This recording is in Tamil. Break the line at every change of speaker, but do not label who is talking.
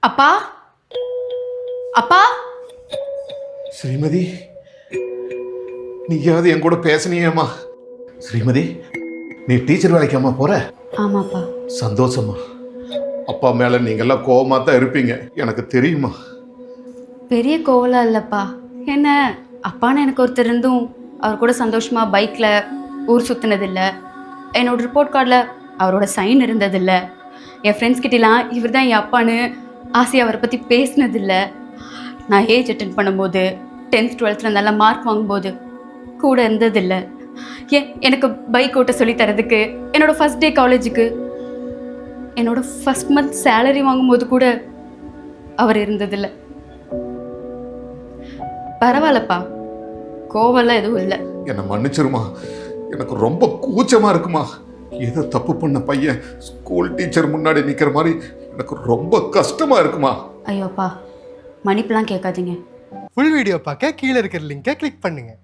அப்பா அப்பா
ஸ்ரீமதி, நீயாவது என் கூட பேசுனியேம்மா. ஸ்ரீமதி, நீ டீச்சர் வேலைக்காம்மா போற?
ஆமாப்பா.
சந்தோஷமா. அப்பா மேல நீங்கெல்லாம் கோவமா தான் இருப்பீங்க, எனக்கு தெரியுமா.
பெரிய கோவலா இல்லப்பா. என்ன அப்பான்னு எனக்கு ஒருத்தர் இருந்தும் அவர் கூட சந்தோஷமா பைக்ல ஊர் சுத்தினதில்ல. என்னோட ரிப்போர்ட் கார்டில் அவரோட சைன் இருந்ததில்ல. என் ஃப்ரெண்ட்ஸ் கிட்டலாம் இவர் தான் என் அப்பான்னு ஆசையாக அவரை பற்றி பேசினதில்ல. நான் ஏஜ் அட்டன் பண்ணும்போது 10th 12th நல்ல மார்க் வாங்கும்போது கூட இருந்ததில்லை. எனக்கு பைக் ஓட்ட சொல்லி தரதுக்கு, என்னோட ஃபர்ஸ்ட் டே காலேஜுக்கு, என்னோட ஃபர்ஸ்ட் மந்த் சேலரி வாங்கும்போது கூட அவர் இருந்ததில்லை. பரவாயில்லப்பா, கோவம்லாம் எதுவும் இல்லை.
என்னை மன்னிச்சிருமா, எனக்கு ரொம்ப கூச்சமா இருக்குமா. ஏதோ தப்பு பண்ண பையன் ஸ்கூல் டீச்சர் முன்னாடி நிக்கிற மாதிரி எனக்கு ரொம்ப கஷ்டமா இருக்குமா.
ஐயோப்பா, மன்னிப்புலாம் கேட்காதீங்க.
ஃபுல் வீடியோ பார்க்க கீழே இருக்கிற லிங்கை கிளிக் பண்ணுங்க.